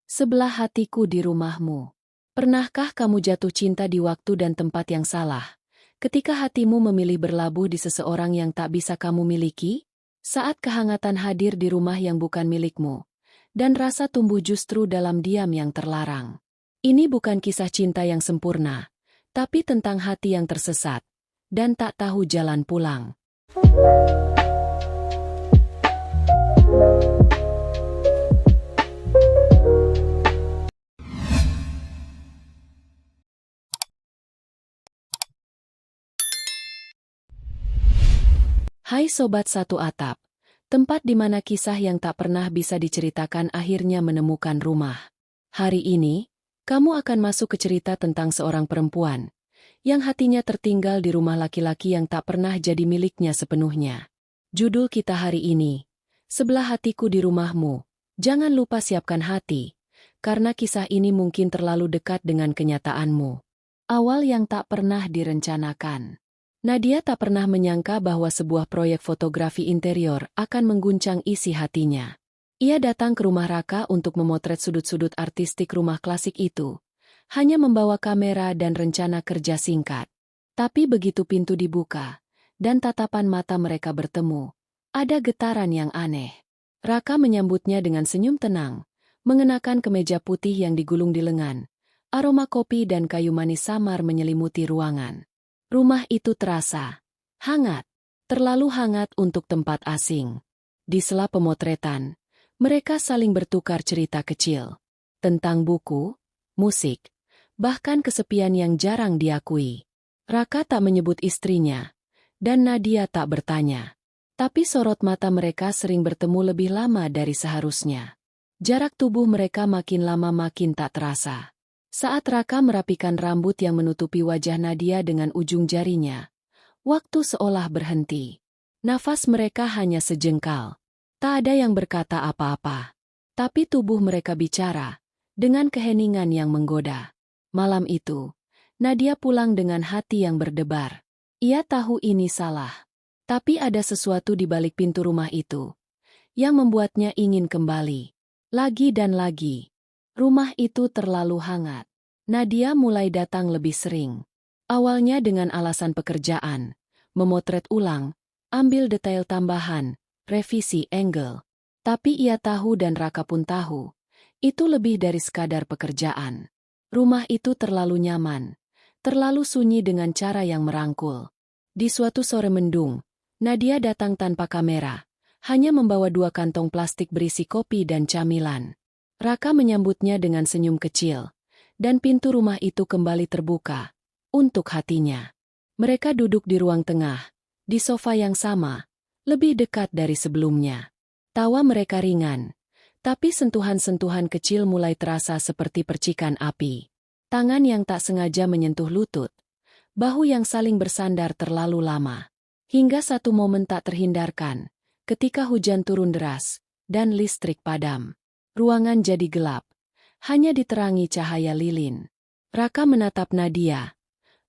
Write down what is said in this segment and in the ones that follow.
Sebelah hatiku di rumahmu. Pernahkah kamu jatuh cinta di waktu dan tempat yang salah? Ketika hatimu memilih berlabuh di seseorang yang tak bisa kamu miliki? Saat kehangatan hadir di rumah yang bukan milikmu, dan rasa tumbuh justru dalam diam yang terlarang. Ini bukan kisah cinta yang sempurna, tapi tentang hati yang tersesat, dan tak tahu jalan pulang. Hai Sobat Satu Atap, tempat di mana kisah yang tak pernah bisa diceritakan akhirnya menemukan rumah. Hari ini, kamu akan masuk ke cerita tentang seorang perempuan yang hatinya tertinggal di rumah laki-laki yang tak pernah jadi miliknya sepenuhnya. Judul kita hari ini, Sebelah Hatiku di Rumahmu. Jangan lupa siapkan hati, karena kisah ini mungkin terlalu dekat dengan kenyataanmu. Awal yang tak pernah direncanakan. Nadia tak pernah menyangka bahwa sebuah proyek fotografi interior akan mengguncang isi hatinya. Ia datang ke rumah Raka untuk memotret sudut-sudut artistik rumah klasik itu, hanya membawa kamera dan rencana kerja singkat. Tapi begitu pintu dibuka, dan tatapan mata mereka bertemu, ada getaran yang aneh. Raka menyambutnya dengan senyum tenang, mengenakan kemeja putih yang digulung di lengan. Aroma kopi dan kayu manis samar menyelimuti ruangan. Rumah itu terasa hangat, terlalu hangat untuk tempat asing. Di sela pemotretan, mereka saling bertukar cerita kecil tentang buku, musik, bahkan kesepian yang jarang diakui. Raka tak menyebut istrinya, dan Nadia tak bertanya. Tapi sorot mata mereka sering bertemu lebih lama dari seharusnya. Jarak tubuh mereka makin lama makin tak terasa. Saat Raka merapikan rambut yang menutupi wajah Nadia dengan ujung jarinya, waktu seolah berhenti. Nafas mereka hanya sejengkal. Tak ada yang berkata apa-apa. Tapi tubuh mereka bicara, dengan keheningan yang menggoda. Malam itu, Nadia pulang dengan hati yang berdebar. Ia tahu ini salah. Tapi ada sesuatu di balik pintu rumah itu, yang membuatnya ingin kembali. Lagi dan lagi. Rumah itu terlalu hangat. Nadia mulai datang lebih sering. Awalnya dengan alasan pekerjaan, memotret ulang, ambil detail tambahan, revisi angle. Tapi ia tahu dan Raka pun tahu, itu lebih dari sekadar pekerjaan. Rumah itu terlalu nyaman, terlalu sunyi dengan cara yang merangkul. Di suatu sore mendung, Nadia datang tanpa kamera, hanya membawa 2 kantong plastik berisi kopi dan camilan. Raka menyambutnya dengan senyum kecil, dan pintu rumah itu kembali terbuka untuk hatinya. Mereka duduk di ruang tengah, di sofa yang sama, lebih dekat dari sebelumnya. Tawa mereka ringan, tapi sentuhan-sentuhan kecil mulai terasa seperti percikan api. Tangan yang tak sengaja menyentuh lutut, bahu yang saling bersandar terlalu lama. Hingga satu momen tak terhindarkan, ketika hujan turun deras, dan listrik padam. Ruangan jadi gelap, hanya diterangi cahaya lilin. Raka menatap Nadia.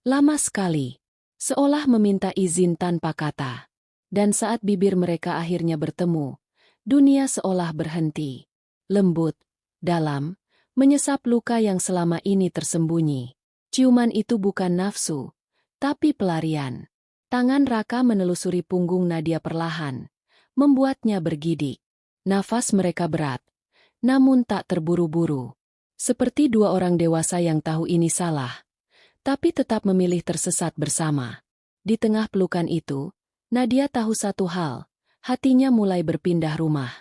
Lama sekali, seolah meminta izin tanpa kata. Dan saat bibir mereka akhirnya bertemu, dunia seolah berhenti. Lembut, dalam, menyesap luka yang selama ini tersembunyi. Ciuman itu bukan nafsu, tapi pelarian. Tangan Raka menelusuri punggung Nadia perlahan, membuatnya bergidik. Nafas mereka berat, namun tak terburu-buru. Seperti 2 orang dewasa yang tahu ini salah, tapi tetap memilih tersesat bersama. Di tengah pelukan itu, Nadia tahu satu hal, hatinya mulai berpindah rumah.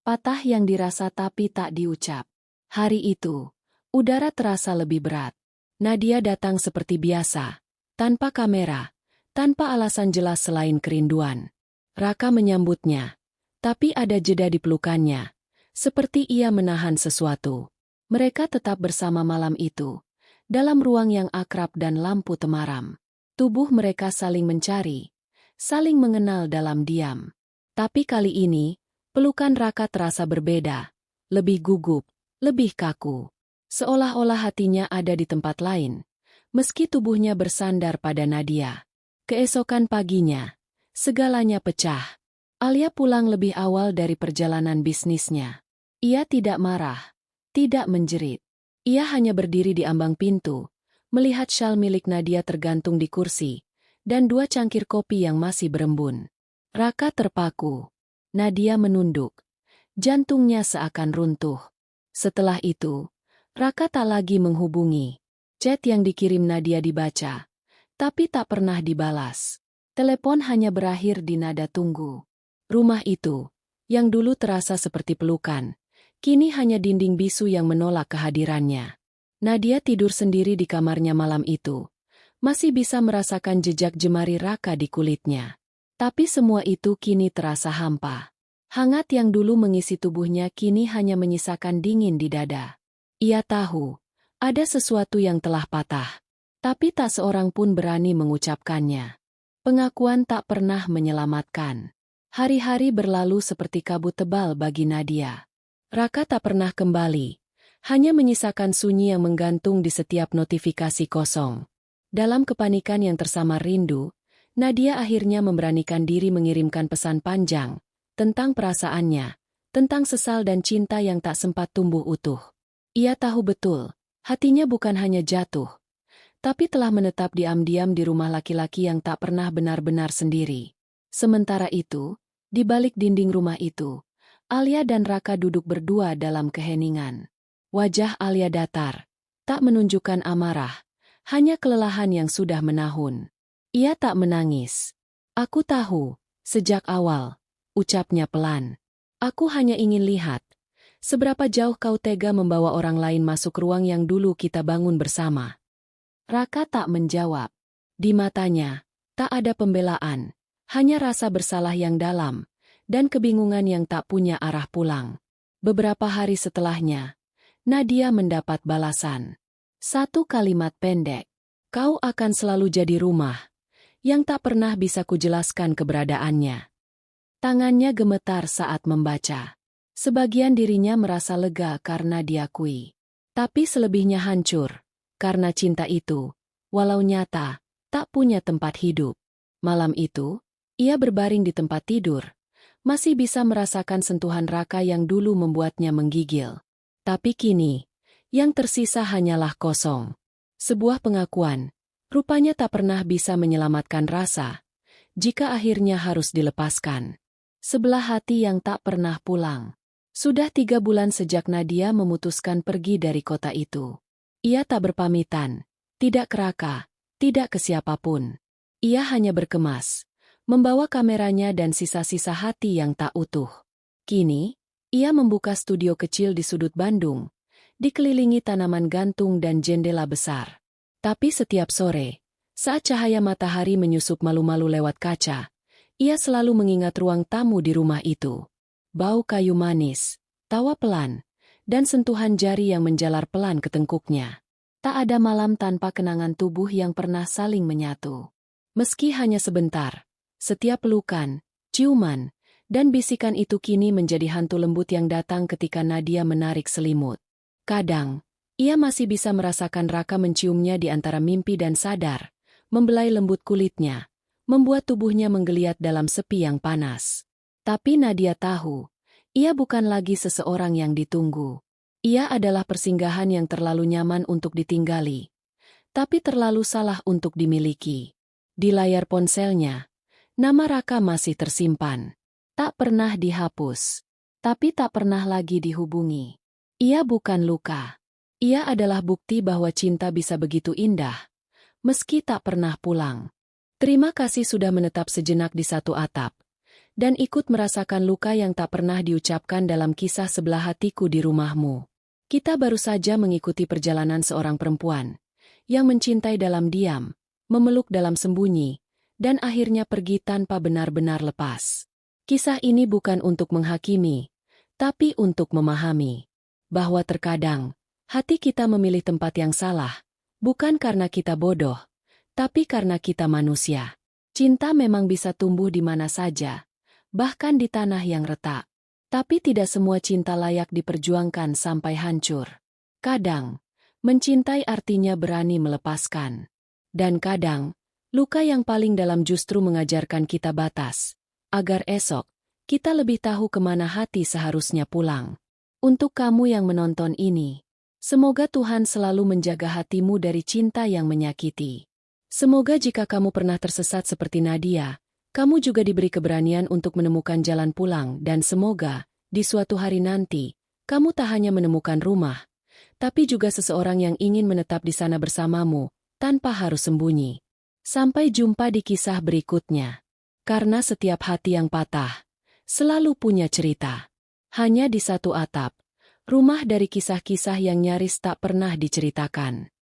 Patah yang dirasa tapi tak diucap. Hari itu, udara terasa lebih berat. Nadia datang seperti biasa, tanpa kamera, tanpa alasan jelas selain kerinduan. Raka menyambutnya, tapi ada jeda di pelukannya. Seperti ia menahan sesuatu. Mereka tetap bersama malam itu, dalam ruang yang akrab dan lampu temaram. Tubuh mereka saling mencari, saling mengenal dalam diam. Tapi kali ini, pelukan Raka terasa berbeda, lebih gugup, lebih kaku. Seolah-olah hatinya ada di tempat lain, meski tubuhnya bersandar pada Nadia. Keesokan paginya, segalanya pecah. Alia pulang lebih awal dari perjalanan bisnisnya. Ia tidak marah, tidak menjerit. Ia hanya berdiri di ambang pintu, melihat syal milik Nadia tergantung di kursi, dan 2 cangkir kopi yang masih berembun. Raka terpaku. Nadia menunduk. Jantungnya seakan runtuh. Setelah itu, Raka tak lagi menghubungi. Chat yang dikirim Nadia dibaca, tapi tak pernah dibalas. Telepon hanya berakhir di nada tunggu. Rumah itu, yang dulu terasa seperti pelukan, kini hanya dinding bisu yang menolak kehadirannya. Nadia tidur sendiri di kamarnya malam itu, masih bisa merasakan jejak jemari Raka di kulitnya. Tapi semua itu kini terasa hampa. Hangat yang dulu mengisi tubuhnya kini hanya menyisakan dingin di dada. Ia tahu, ada sesuatu yang telah patah, tapi tak seorang pun berani mengucapkannya. Pengakuan tak pernah menyelamatkan. Hari-hari berlalu seperti kabut tebal bagi Nadia. Raka tak pernah kembali, hanya menyisakan sunyi yang menggantung di setiap notifikasi kosong. Dalam kepanikan yang tersamar rindu, Nadia akhirnya memberanikan diri mengirimkan pesan panjang tentang perasaannya, tentang sesal dan cinta yang tak sempat tumbuh utuh. Ia tahu betul, hatinya bukan hanya jatuh, tapi telah menetap diam-diam di rumah laki-laki yang tak pernah benar-benar sendiri. Sementara itu, di balik dinding rumah itu, Alia dan Raka duduk berdua dalam keheningan. Wajah Alia datar, tak menunjukkan amarah, hanya kelelahan yang sudah menahun. Ia tak menangis. Aku tahu, sejak awal, ucapnya pelan. Aku hanya ingin lihat, seberapa jauh kau tega membawa orang lain masuk ruang yang dulu kita bangun bersama. Raka tak menjawab. Di matanya, tak ada pembelaan, hanya rasa bersalah yang dalam, dan kebingungan yang tak punya arah pulang. Beberapa hari setelahnya, Nadia mendapat balasan. 1 kalimat pendek. Kau akan selalu jadi rumah, yang tak pernah bisa kujelaskan keberadaannya. Tangannya gemetar saat membaca. Sebagian dirinya merasa lega karena diakui. Tapi selebihnya hancur. Karena cinta itu, walau nyata, tak punya tempat hidup. Malam itu, ia berbaring di tempat tidur, masih bisa merasakan sentuhan Raka yang dulu membuatnya menggigil. Tapi kini, yang tersisa hanyalah kosong. Sebuah pengakuan, rupanya tak pernah bisa menyelamatkan rasa, jika akhirnya harus dilepaskan. Sebelah hati yang tak pernah pulang. Sudah 3 bulan sejak Nadia memutuskan pergi dari kota itu. Ia tak berpamitan, tidak ke Raka, tidak ke siapapun. Ia hanya berkemas, membawa kameranya dan sisa-sisa hati yang tak utuh. Kini, ia membuka studio kecil di sudut Bandung, dikelilingi tanaman gantung dan jendela besar. Tapi setiap sore, saat cahaya matahari menyusup malu-malu lewat kaca, ia selalu mengingat ruang tamu di rumah itu. Bau kayu manis, tawa pelan, dan sentuhan jari yang menjalar pelan ke tengkuknya. Tak ada malam tanpa kenangan tubuh yang pernah saling menyatu. Meski hanya sebentar, setiap pelukan, ciuman, dan bisikan itu kini menjadi hantu lembut yang datang ketika Nadia menarik selimut. Kadang, ia masih bisa merasakan Raka menciumnya di antara mimpi dan sadar, membelai lembut kulitnya, membuat tubuhnya menggeliat dalam sepi yang panas. Tapi Nadia tahu, ia bukan lagi seseorang yang ditunggu. Ia adalah persinggahan yang terlalu nyaman untuk ditinggali, tapi terlalu salah untuk dimiliki. Di layar ponselnya, nama Raka masih tersimpan. Tak pernah dihapus, tapi tak pernah lagi dihubungi. Ia bukan luka. Ia adalah bukti bahwa cinta bisa begitu indah, meski tak pernah pulang. Terima kasih sudah menetap sejenak di satu atap, dan ikut merasakan luka yang tak pernah diucapkan dalam kisah sebelah hatiku di rumahmu. Kita baru saja mengikuti perjalanan seorang perempuan yang mencintai dalam diam, memeluk dalam sembunyi, dan akhirnya pergi tanpa benar-benar lepas. Kisah ini bukan untuk menghakimi, tapi untuk memahami bahwa terkadang hati kita memilih tempat yang salah, bukan karena kita bodoh, tapi karena kita manusia. Cinta memang bisa tumbuh di mana saja, bahkan di tanah yang retak. Tapi tidak semua cinta layak diperjuangkan sampai hancur. Kadang, mencintai artinya berani melepaskan. Dan kadang, luka yang paling dalam justru mengajarkan kita batas, agar esok, kita lebih tahu kemana hati seharusnya pulang. Untuk kamu yang menonton ini, semoga Tuhan selalu menjaga hatimu dari cinta yang menyakiti. Semoga jika kamu pernah tersesat seperti Nadia, kamu juga diberi keberanian untuk menemukan jalan pulang dan semoga, di suatu hari nanti, kamu tak hanya menemukan rumah, tapi juga seseorang yang ingin menetap di sana bersamamu, tanpa harus sembunyi. Sampai jumpa di kisah berikutnya. Karena setiap hati yang patah, selalu punya cerita. Hanya di satu atap, rumah dari kisah-kisah yang nyaris tak pernah diceritakan.